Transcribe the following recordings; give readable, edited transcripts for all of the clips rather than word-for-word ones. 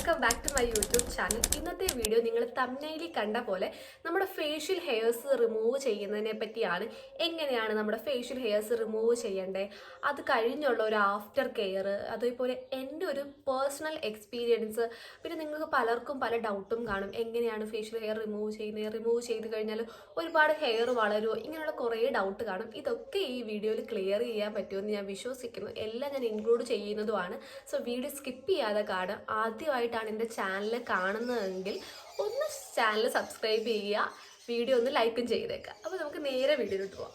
Welcome back to my YouTube channel. ഇന്നത്തെ video നിങ്ങൾ തംബ്നെയിലിൽ കണ്ട പോലെ നമ്മുടെ ഫേഷ്യൽ ഹെയർസ് റിമൂവ് ചെയ്യുന്നതിനെ പറ്റിയാണ്. എങ്ങനെയാണ് നമ്മുടെ ഫേഷ്യൽ ഹെയർസ് റിമൂവ് ചെയ്യേണ്ടത്, അത് കഴിഞ്ഞുള്ള ഒരു ആഫ്റ്റർ കെയർ, അതേപോലെ എൻ്റെ ഒരു പേഴ്സണൽ എക്സ്പീരിയൻസ്. പിന്നെ നിങ്ങൾക്ക് പലർക്കും പല ഡൗട്ടും കാണും, എങ്ങനെയാണ് ഫേഷ്യൽ ഹെയർ റിമൂവ് ചെയ്യുന്നത്, റിമൂവ് ചെയ്ത് കഴിഞ്ഞാൽ ഒരുപാട് ഹെയർ വളരുമോ, ഇങ്ങനെയുള്ള കുറേ ഡൗട്ട് കാണും. ഇതൊക്കെ ഈ വീഡിയോയിൽ ക്ലിയർ ചെയ്യാൻ പറ്റുമെന്ന് ഞാൻ വിശ്വസിക്കുന്നു. എല്ലാം ഞാൻ ഇൻക്ലൂഡ് ചെയ്യുന്നതുമാണ്. സോ വീഡിയോ സ്കിപ്പ് ചെയ്യാതെ കാണുക. ആദ്യമായിട്ടാണ് എൻ്റെ ചാനൽ കാണുന്നതെങ്കിൽ ഒന്ന് ചാനൽ സബ്സ്ക്രൈബ് ചെയ്യുക, വീഡിയോ ഒന്ന് ലൈക്കും ചെയ്തേക്കുക. അപ്പോൾ നമുക്ക് നേരെ വീഡിയോയിലോട്ട് പോകാം.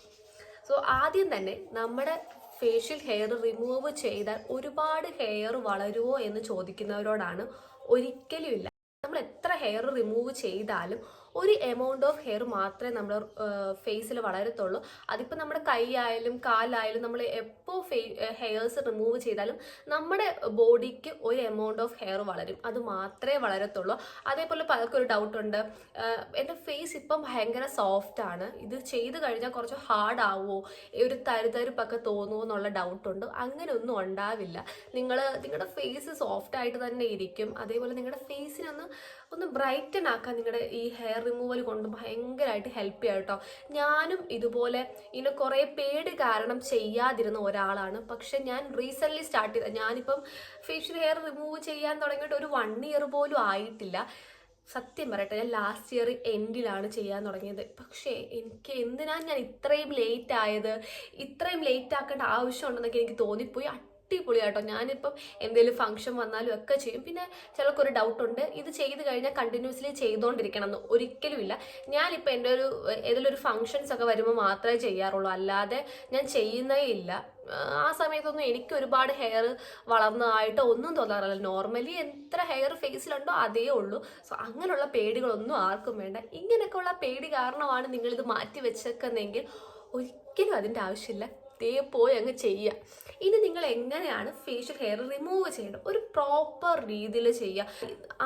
സോ ആദ്യം തന്നെ നമ്മുടെ ഫേഷ്യൽ ഹെയർ റിമൂവ് ചെയ്താൽ ഒരുപാട് ഹെയർ വളരുമോ എന്ന് ചോദിക്കുന്നവരോടാണ്. ഒരിക്കലും ഇല്ല. നമ്മൾ എത്ര ഹെയർ റിമൂവ് ചെയ്താലും ഒരു എമൗണ്ട് ഓഫ് ഹെയർ മാത്രമേ നമ്മൾ ഫേസിൽ വളരത്തുള്ളൂ. അതിപ്പോൾ നമ്മുടെ കൈ ആയാലും കാലായാലും നമ്മൾ എപ്പോൾ ഹെയർസ് റിമൂവ് ചെയ്താലും നമ്മുടെ ബോഡിക്ക് ഒരു എമൗണ്ട് ഓഫ് ഹെയർ വളരും, അത് മാത്രമേ വളരത്തുള്ളൂ. അതേപോലെ പലർക്കും ഒരു ഡൗട്ടുണ്ട്, എൻ്റെ ഫേസ് ഇപ്പം ഭയങ്കര സോഫ്റ്റ് ആണ്, ഇത് ചെയ്ത് കഴിഞ്ഞാൽ കുറച്ച് ഹാർഡ് ആവുമോ, ഒരു തരുതരുപ്പൊക്കെ തോന്നുമോ എന്നുള്ള ഡൗട്ടുണ്ട്. അങ്ങനെ ഒന്നും ഉണ്ടാവില്ല. നിങ്ങളുടെ ഫേസ് സോഫ്റ്റ് ആയിട്ട് തന്നെ ഇരിക്കും. അതേപോലെ നിങ്ങളുടെ ഫേസിനൊന്ന് ബ്രൈറ്റൻ ആക്കാൻ നിങ്ങളുടെ ഈ ഹെയർ റിമൂവൽ കൊണ്ട് ഭയങ്കരമായിട്ട് ഹെൽപ്പ് ചെയ്യാം കേട്ടോ. ഞാനും ഇതുപോലെ ഇങ്ങനെ കുറേ പേടി കാരണം ചെയ്യാതിരുന്ന ഒരാളാണ്. പക്ഷെ ഞാൻ റീസെൻ്റ്ലി സ്റ്റാർട്ട് ചെയ്ത, ഞാനിപ്പം ഫേഷ്യൽ ഹെയർ റിമൂവ് ചെയ്യാൻ തുടങ്ങിയിട്ട് ഒരു 1 ഇയർ പോലും ആയിട്ടില്ല. സത്യം പറയട്ടെ, ഞാൻ ലാസ്റ്റ് ഇയർ എൻഡിലാണ് ചെയ്യാൻ തുടങ്ങിയത്. പക്ഷേ എനിക്ക് എന്തിനാണ് ഞാൻ ഇത്രയും ലേറ്റ് ആയത്, ഇത്രയും ലേറ്റ് ആക്കേണ്ട ആവശ്യമുണ്ടെന്നൊക്കെ എനിക്ക് തോന്നിപ്പോയി. അടിപൊളിയാട്ടോ. ഞാനിപ്പം എന്തെങ്കിലും ഫംഗ്ഷൻ വന്നാലും ഒക്കെ ചെയ്യും. പിന്നെ ചിലർക്കൊരു ഡൗട്ടുണ്ട്, ഇത് ചെയ്ത് കഴിഞ്ഞാൽ കണ്ടിന്യൂസ്ലി ചെയ്തുകൊണ്ടിരിക്കണം എന്ന്. ഒരിക്കലും ഇല്ല. ഞാനിപ്പോൾ എൻ്റെ ഏതെങ്കിലും ഒരു ഫംഗ്ഷൻസ് ഒക്കെ വരുമ്പോൾ മാത്രമേ ചെയ്യാറുള്ളൂ, അല്ലാതെ ഞാൻ ചെയ്യുന്നേ ഇല്ല. ആ സമയത്തൊന്നും എനിക്ക് ഒരുപാട് ഹെയർ വളർന്നതായിട്ട് ഒന്നും തോന്നാറില്ല. നോർമലി എത്ര ഹെയർ ഫേസിലുണ്ടോ അതേ ഉള്ളൂ. സോ അങ്ങനെയുള്ള പേടികളൊന്നും ആർക്കും വേണ്ട. ഇങ്ങനെയൊക്കെയുള്ള പേടി കാരണമാണ് നിങ്ങളിത് മാറ്റി വെച്ചേക്കുന്നതെങ്കിൽ ഒരിക്കലും അതിൻ്റെ ആവശ്യമില്ല. പോയി അങ്ങ് ചെയ്യുക. ഇനി നിങ്ങൾ എങ്ങനെയാണ് ഫേഷ്യൽ ഹെയർ റിമൂവ് ചെയ്യേണ്ടത്, ഒരു പ്രോപ്പർ രീതിയിൽ ചെയ്യുക.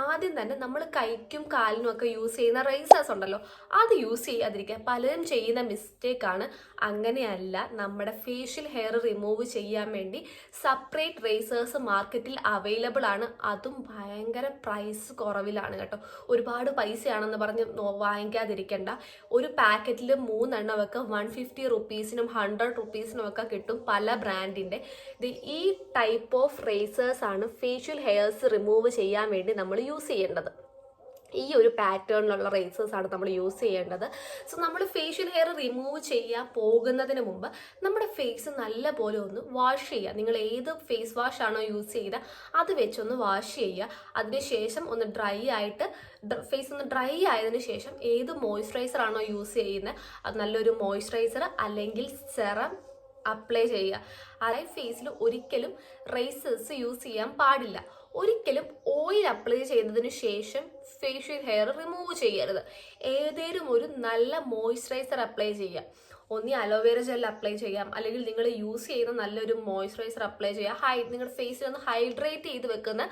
ആദ്യം തന്നെ നമ്മൾ കൈക്കും കാലിനും ഒക്കെ യൂസ് ചെയ്യുന്ന റേസേഴ്സ് ഉണ്ടല്ലോ, അത് യൂസ് ചെയ്യാതിരിക്കുക. പലരും ചെയ്യുന്ന മിസ്റ്റേക്കാണ്. അങ്ങനെയല്ല. നമ്മുടെ ഫേഷ്യൽ ഹെയർ റിമൂവ് ചെയ്യാൻ വേണ്ടി സെപ്പറേറ്റ് റേസേഴ്സ് മാർക്കറ്റിൽ അവൈലബിൾ ആണ്. അതും ഭയങ്കര പ്രൈസ് കുറവിലാണ് കേട്ടോ. ഒരുപാട് പൈസയാണെന്ന് പറഞ്ഞ് വാങ്ങിക്കാതിരിക്കേണ്ട. ഒരു പാക്കറ്റിൽ 3 എണ്ണമൊക്കെ 150 റുപ്പീസിനും 100 റുപ്പീസിനും ഒക്കെ കിട്ടും, പല ബ്രാൻഡിന്റെ. ഈ ടൈപ്പ് ഓഫ് റേസേഴ്സ് ആണ് ഫേഷ്യൽ ഹെയർസ് റിമൂവ് ചെയ്യാൻ വേണ്ടി നമ്മൾ യൂസ് ചെയ്യേണ്ടത്. ഈ ഒരു പാറ്റേണിലുള്ള റേസേഴ്സ് ആണ് നമ്മൾ യൂസ് ചെയ്യേണ്ടത്. സോ നമ്മൾ ഫേഷ്യൽ ഹെയർ റിമൂവ് ചെയ്യാൻ പോകുന്നതിന് മുമ്പ് നമ്മുടെ ഫേസ് നല്ലപോലെ ഒന്ന് വാഷ് ചെയ്യുക. നിങ്ങൾ ഏത് ഫേസ് വാഷ് ആണോ യൂസ് ചെയ്ത അത് വെച്ചൊന്ന് വാഷ് ചെയ്യുക. അതിനുശേഷം ഒന്ന് ഫേസ് ഒന്ന് ഡ്രൈ ആയതിനു ശേഷം ഏത് മോയ്സ്ചറൈസർ ആണോ യൂസ് ചെയ്യുന്നത് അത് നല്ലൊരു മോയ്സ്ചറൈസർ അല്ലെങ്കിൽ സെറം അപ്ലൈ ചെയ്യുക. അതായത് ഫേസിൽ ഒരിക്കലും റേസേഴ്സ് യൂസ് ചെയ്യാൻ പാടില്ല. ഒരിക്കലും ഓയിൽ അപ്ലൈ ചെയ്തതിനു ശേഷം ഫേഷ്യൽ ഹെയർ റിമൂവ് ചെയ്യരുത്. ഏതെങ്കിലും ഒരു നല്ല മോയ്സ്ചറൈസർ അപ്ലൈ ചെയ്യുക. ഒന്നി അലോവേര ജെൽ അപ്ലൈ ചെയ്യാം, അല്ലെങ്കിൽ നിങ്ങൾ യൂസ് ചെയ്യുന്ന നല്ലൊരു മോയ്സ്ചറൈസർ അപ്ലൈ ചെയ്യുക. നിങ്ങളുടെ ഫേസിൽ ഒന്ന് ഹൈഡ്രേറ്റ് ചെയ്ത് വെക്കുന്ന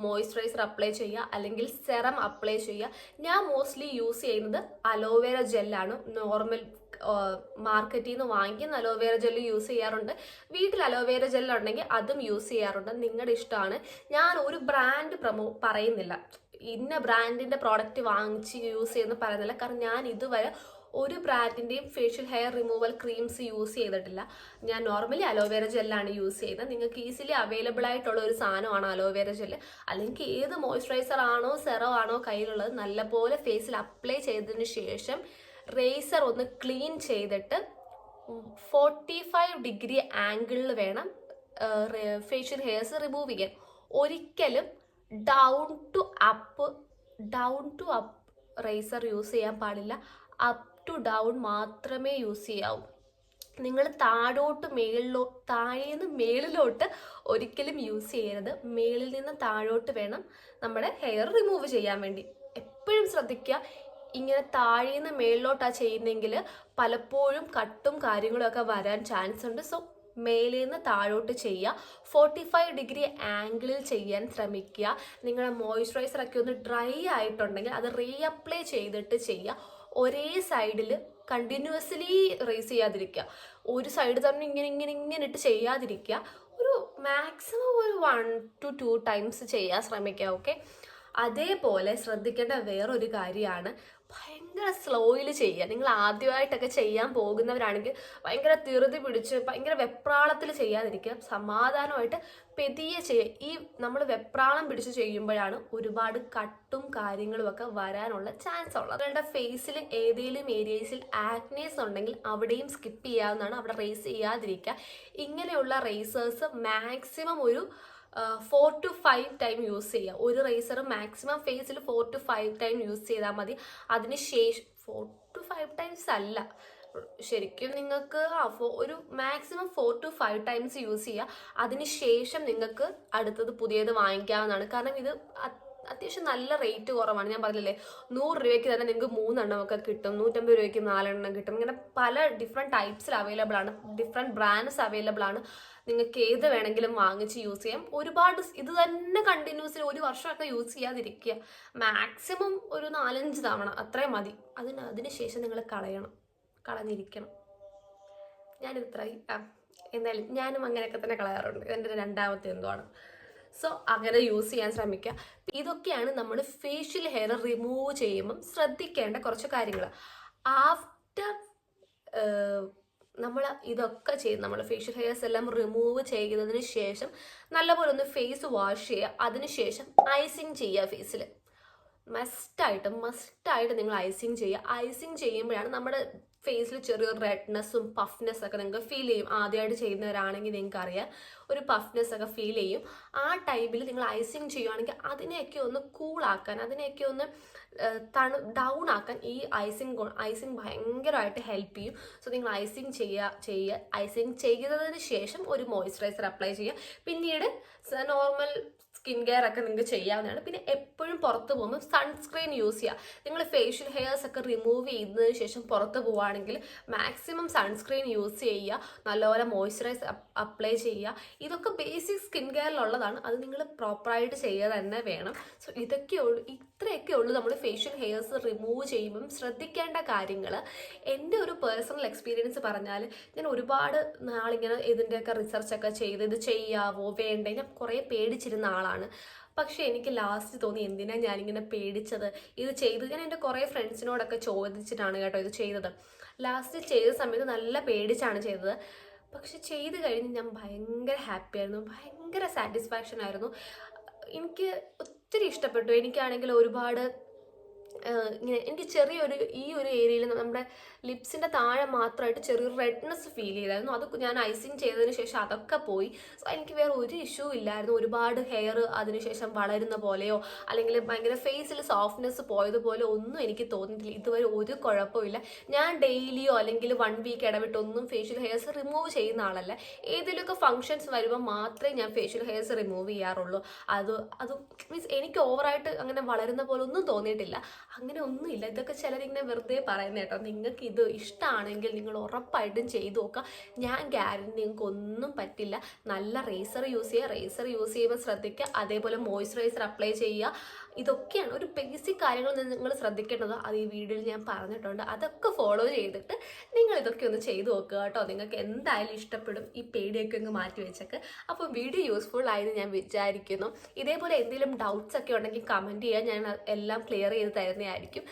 മോയ്സ്ചറൈസർ അപ്ലൈ ചെയ്യുക, അല്ലെങ്കിൽ സെറം അപ്ലൈ ചെയ്യുക. ഞാൻ മോസ്റ്റ്ലി യൂസ് ചെയ്യുന്നത് അലോവേര ജെല്ലാണ്. നോർമൽ മാർക്കറ്റിൽ നിന്ന് വാങ്ങിക്കുന്ന അലോവേര ജെല്ല് യൂസ് ചെയ്യാറുണ്ട്. വീട്ടിൽ അലോവേര ജെല്ല് ഉണ്ടെങ്കിൽ അതും യൂസ് ചെയ്യാറുണ്ട്. നിങ്ങളുടെ ഇഷ്ടമാണ്. ഞാൻ ഒരു ബ്രാൻഡ് പറയുന്നില്ല, ഇന്ന ബ്രാൻഡിന്റെ പ്രോഡക്റ്റ് വാങ്ങിച്ച് യൂസ് ചെയ്യുന്ന പറയുന്നില്ല. കാരണം ഞാൻ ഇതുവരെ ഒരു ബ്രാൻഡിന്റെയും facial hair removal creams use ചെയ്തിട്ടില്ല. ഞാൻ നോർമലി അലോവേര ജെല്ലാണ് യൂസ് ചെയ്യുന്നത്. നിങ്ങൾക്ക് ഈസിലി അവൈലബിൾ ആയിട്ടുള്ള ഒരു സാധനമാണ് അലോവേര ജെല്ല്. അല്ലെങ്കിൽ ഏത് മോയ്സ്ചറൈസർ ആണോ സെറോ ആണോ കയ്യിലുള്ളത് നല്ലപോലെ ഫേസിൽ അപ്ലൈ ചെയ്തതിന് ശേഷം റേസർ ഒന്ന് ക്ലീൻ ചെയ്തിട്ട് 45 ഡിഗ്രി ആംഗിളിൽ വേണം ഫേഷ്യൽ ഹെയർസ് റിമൂവ് ചെയ്യാൻ. ഒരിക്കലും down to up razor use ചെയ്യാൻ പാടില്ല. അപ്പ് ടു ഡൗൺ മാത്രമേ യൂസ് ചെയ്യാവൂ. നിങ്ങൾ താഴേന്ന് മേളിലോട്ട് ഒരിക്കലും യൂസ് ചെയ്യരുത്. മേളിൽ നിന്ന് താഴോട്ട് വേണം നമ്മുടെ ഹെയർ റിമൂവ് ചെയ്യാൻ വേണ്ടി. എപ്പോഴും ശ്രദ്ധിക്കുക, ഇങ്ങനെ താഴേന്ന് മേളിലോട്ടാണ് ചെയ്യുന്നെങ്കിൽ പലപ്പോഴും കട്ടും കാര്യങ്ങളും ഒക്കെ വരാൻ ചാൻസ് ഉണ്ട്. സോ മേലിൽ നിന്ന് താഴോട്ട് ചെയ്യുക. 45 ഡിഗ്രി ആംഗിളിൽ ചെയ്യാൻ ശ്രമിക്കുക. നിങ്ങളുടെ മോയ്സ്ചറൈസറൊക്കെ ഒന്ന് ഡ്രൈ ആയിട്ടുണ്ടെങ്കിൽ അത് റീഅപ്ലൈ ചെയ്തിട്ട് ചെയ്യുക. ഒരേ സൈഡിൽ കണ്ടിന്യൂസ്ലി റേസ് ചെയ്യാതിരിക്കുക. ഒരു സൈഡ് തന്നെ ഇങ്ങനെ ഇട്ട് ചെയ്യാതിരിക്കുക. ഒരു മാക്സിമം ഒരു 1 to 2 ടൈംസ് ചെയ്യാൻ ശ്രമിക്കുക. ഓക്കെ, അതേപോലെ ശ്രദ്ധിക്കേണ്ട വേറൊരു കാര്യമാണ് ഭയങ്കര സ്ലോയിൽ ചെയ്യുക. നിങ്ങൾ ആദ്യമായിട്ടൊക്കെ ചെയ്യാൻ പോകുന്നവരാണെങ്കിൽ ഭയങ്കര ധൃതി പിടിച്ച് ഭയങ്കര വെപ്രാളത്തിൽ ചെയ്യാതിരിക്കുക. സമാധാനമായിട്ട് പെതിയെ ചെയ്യുക. ഈ നമ്മൾ വെപ്രാളം പിടിച്ച് ചെയ്യുമ്പോഴാണ് ഒരുപാട് കട്ടും കാര്യങ്ങളും ഒക്കെ വരാനുള്ള ചാൻസ് ഉള്ളത്. നിങ്ങളുടെ ഫേസിൽ ഏതെങ്കിലും ഏരിയസിൽ ആക്നേസ് ഉണ്ടെങ്കിൽ അവിടെയും സ്കിപ്പ് ചെയ്യാവുന്നതാണ്. അവിടെ റേസ് ചെയ്യാതിരിക്കുക. ഇങ്ങനെയുള്ള റേസേഴ്സ് മാക്സിമം ഒരു 4 to 5 ടൈം യൂസ് ചെയ്യുക. ഒരു റേസർ മാക്സിമം ഫേസിൽ 4 to 5 ടൈം യൂസ് ചെയ്താൽ മതി. അതിനുശേഷം 4 to 5 ടൈംസ് അല്ല, ശരിക്കും നിങ്ങൾക്ക് ഒരു മാക്സിമം 4 to 5 ടൈംസ് യൂസ് ചെയ്യുക. അതിനുശേഷം നിങ്ങൾക്ക് അടുത്തത് പുതിയത് വാങ്ങിക്കാവുന്നതാണ്. കാരണം ഇത് അത്യാവശ്യം നല്ല റേറ്റ് കുറവാണ്. ഞാൻ പറഞ്ഞില്ലേ 100 രൂപയ്ക്ക് തന്നെ നിങ്ങൾക്ക് 3 എണ്ണം ഒക്കെ കിട്ടും, 150 രൂപയ്ക്ക് 4 എണ്ണം കിട്ടും. ഇങ്ങനെ പല ഡിഫറെൻറ്റ് ടൈപ്സിൽ അവൈലബിൾ ആണ്, ഡിഫറെൻറ്റ് ബ്രാൻഡ്സ് അവൈലബിൾ ആണ്. നിങ്ങൾക്ക് ഏത് വേണമെങ്കിലും വാങ്ങിച്ച് യൂസ് ചെയ്യാം. ഒരുപാട് ഇത് തന്നെ കണ്ടിന്യൂസ്ലി 1 വർഷമൊക്കെ യൂസ് ചെയ്യാതിരിക്കുക. മാക്സിമം ഒരു 4-5 തവണ അത്രയും മതി. അതിനുശേഷം നിങ്ങൾ കളഞ്ഞിരിക്കണം. ഞാനിത്രയും എന്തായാലും ഞാനും അങ്ങനെയൊക്കെ തന്നെ കളയാറുണ്ട്. എൻ്റെ രണ്ടാമത്തെ എന്തോ ആണ്. സോ അങ്ങനെ യൂസ് ചെയ്യാൻ ശ്രമിക്കുക. ഇതൊക്കെയാണ് നമ്മൾ ഫേഷ്യൽ ഹെയർ റിമൂവ് ചെയ്യുമ്പം ശ്രദ്ധിക്കേണ്ട കുറച്ച് കാര്യങ്ങൾ. ആഫ്റ്റർ നമ്മൾ ഇതൊക്കെ ചെയ്ത് നമ്മൾ ഫേഷ്യൽ ഹെയർസ് എല്ലാം റിമൂവ് ചെയ്തതിന് ശേഷം നല്ലപോലെ ഒന്ന് ഫേസ് വാഷ് ചെയ്യുക. അതിനുശേഷം ഐസിങ് ചെയ്യുക. ഫേസിൽ മസ്റ്റായിട്ട് നിങ്ങൾ ഐസിങ് ചെയ്യുക. ഐസിങ് ചെയ്യുമ്പോഴാണ് നമ്മുടെ ഫേസിൽ ചെറിയൊരു റെഡ്നെസ്സും പഫ്നെസ്സൊക്കെ നിങ്ങൾക്ക് ഫീൽ ചെയ്യും. ആദ്യമായിട്ട് ചെയ്യുന്നവരാണെങ്കിൽ നിങ്ങൾക്ക് അറിയാം, ഒരു പഫ്നെസ് ഒക്കെ ഫീൽ ചെയ്യും. ആ ടൈമിൽ നിങ്ങൾ ഐസിങ് ചെയ്യുകയാണെങ്കിൽ അതിനെയൊക്കെ ഒന്ന് കൂളാക്കാൻ, അതിനെയൊക്കെ ഒന്ന് ഡൗൺ ആക്കാൻ ഈ ഐസിങ് ഭയങ്കരമായിട്ട് ഹെൽപ്പ് ചെയ്യും. സോ നിങ്ങൾ ഐസിങ് ചെയ്യുക. ഐസിങ് ചെയ്തതിന് ശേഷം ഒരു മോയ്സ്ചറൈസർ അപ്ലൈ ചെയ്യുക. പിന്നീട് നോർമൽ സ്കിൻ കെയർ ഒക്കെ നിങ്ങൾക്ക് ചെയ്യാവുന്നതാണ്. പിന്നെ എപ്പോഴും പുറത്ത് പോകുമ്പോൾ സൺസ്ക്രീൻ യൂസ് ചെയ്യുക. നിങ്ങൾ ഫേഷ്യൽ ഹെയർസ് ഒക്കെ റിമൂവ് ചെയ്തതിന് ശേഷം പുറത്ത് പോവുകയാണെങ്കിൽ മാക്സിമം സൺസ്ക്രീൻ യൂസ് ചെയ്യുക. നല്ലപോലെ മോയ്സ്ചറൈസർ അപ്ലൈ ചെയ്യുക. ഇതൊക്കെ ബേസിക് സ്കിൻ കെയറിലുള്ളതാണ്. അത് നിങ്ങൾ പ്രോപ്പറായിട്ട് ചെയ്യുക തന്നെ വേണം. സോ ഇത്രയൊക്കെ ഉള്ളൂ നമ്മൾ ഫേഷ്യൽ ഹെയർസ് റിമൂവ് ചെയ്യുമ്പം ശ്രദ്ധിക്കേണ്ട കാര്യങ്ങൾ. എൻ്റെ ഒരു പേഴ്സണൽ എക്സ്പീരിയൻസ് പറഞ്ഞാൽ, ഞാൻ ഒരുപാട് നാളിങ്ങനെ ഇതിൻ്റെയൊക്കെ റിസർച്ചൊക്കെ ചെയ്ത് ഇത് ചെയ്യാവോ വേണ്ടേ, ഞാൻ കുറേ പേടിച്ചിരുന്ന ആളാണ്. പക്ഷെ എനിക്ക് ലാസ്റ്റ് തോന്നി എന്തിനാ ഞാനിങ്ങനെ പേടിച്ചത്. ഇത് ചെയ്ത് ഞാൻ എൻ്റെ കുറേ ഫ്രണ്ട്സിനോടൊക്കെ ചോദിച്ചിട്ടാണ് കേട്ടോ ഇത് ചെയ്തത്. ലാസ്റ്റ് ചെയ്ത സമയത്ത് നല്ല പേടിച്ചാണ് ചെയ്തത്. പക്ഷെ ചെയ്ത് കഴിഞ്ഞ് ഞാൻ ഭയങ്കര ഹാപ്പി ആയിരുന്നു, ഭയങ്കര സാറ്റിസ്ഫാക്ഷൻ ആയിരുന്നു. എനിക്ക് ഒത്തിരി ഇഷ്ടപ്പെട്ടു. എനിക്കാണെങ്കിൽ ഒരുപാട് ഇങ്ങനെ എനിക്ക് ചെറിയൊരു ഈ ഒരു ഏരിയയിൽ നമ്മുടെ ലിപ്സിൻ്റെ താഴെ മാത്രമായിട്ട് ചെറിയൊരു റെഡ്നെസ് ഫീൽ ചെയ്തായിരുന്നു. അത് ഞാൻ ഐസിങ് ചെയ്തതിന് ശേഷം അതൊക്കെ പോയി. സോ എനിക്ക് വേറെ ഒരു ഇഷ്യൂ ഇല്ലായിരുന്നു. ഒരുപാട് ഹെയർ അതിനുശേഷം വളരുന്ന പോലെയോ അല്ലെങ്കിൽ ഭയങ്കര ഫേസിൽ സോഫ്റ്റ്നെസ് പോയതുപോലെ ഒന്നും എനിക്ക് തോന്നിയിട്ടില്ല. ഇതുവരെ ഒരു കുഴപ്പമില്ല. ഞാൻ ഡെയിലിയോ അല്ലെങ്കിൽ 1 വീക്ക് ഇടവിട്ടൊന്നും ഫേഷ്യൽ ഹെയർസ് റിമൂവ് ചെയ്യുന്ന ആളല്ല. ഏതെങ്കിലുമൊക്കെ ഫങ്ഷൻസ് വരുമ്പോൾ മാത്രമേ ഞാൻ ഫേഷ്യൽ ഹെയർസ് റിമൂവ് ചെയ്യാറുള്ളൂ. അത് മീൻസ് എനിക്ക് ഓവറായിട്ട് അങ്ങനെ വളരുന്ന പോലെ ഒന്നും തോന്നിയിട്ടില്ല. അങ്ങനെ ഒന്നുമില്ല. ഇതൊക്കെ ചിലരിങ്ങനെ വെറുതെ പറയുന്ന കേട്ടോ. നിങ്ങൾക്ക് ഇത് ഇഷ്ടമാണെങ്കിൽ നിങ്ങൾ ഉറപ്പായിട്ടും ചെയ്തു നോക്കുക. ഞാൻ ഗ്യാരണ്ടി നിങ്ങൾക്ക് ഒന്നും പറ്റില്ല. നല്ല റേസർ യൂസ് ചെയ്യുക. റേസർ യൂസ് ചെയ്യുമ്പോൾ ശ്രദ്ധിക്കുക. അതേപോലെ മോയ്സ്ചറൈസർ അപ്ലൈ ചെയ്യുക. ഇതൊക്കെയാണ് ഒരു ബേസിക് കാര്യങ്ങൾ നിങ്ങൾ ശ്രദ്ധിക്കേണ്ടത്. അത് ഈ വീഡിയോയിൽ ഞാൻ പറഞ്ഞിട്ടുണ്ട്. അതൊക്കെ ഫോളോ ചെയ്തിട്ട് നിങ്ങൾ ഇതൊക്കെ ഒന്ന് ചെയ്തു നോക്കുക കേട്ടോ. നിങ്ങൾക്ക് എന്തായാലും ഇഷ്ടപ്പെടും. ഈ പേടിയൊക്കെ ഒന്ന് മാറ്റി വെച്ചേക്ക്. അപ്പോൾ വീഡിയോ യൂസ്ഫുൾ ആയെന്ന് ഞാൻ വിചാരിക്കുന്നു. ഇതേപോലെ എന്തെങ്കിലും ഡൗട്ട്സ് ഒക്കെ ഉണ്ടെങ്കിൽ കമൻറ്റ് ചെയ്യുക. ഞാൻ എല്ലാം ക്ലിയർ ചെയ്ത് തരുന്നതായിരിക്കും.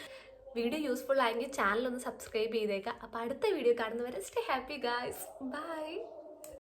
വീഡിയോ യൂസ്ഫുൾ ആയെങ്കിൽ ചാനൽ ഒന്ന് സബ്സ്ക്രൈബ് ചെയ്തേക്കുക. അപ്പോൾ അടുത്ത വീഡിയോ കാണുന്നവരെ സ്റ്റേ ഹാപ്പി ഗായ്സ്. ബൈ.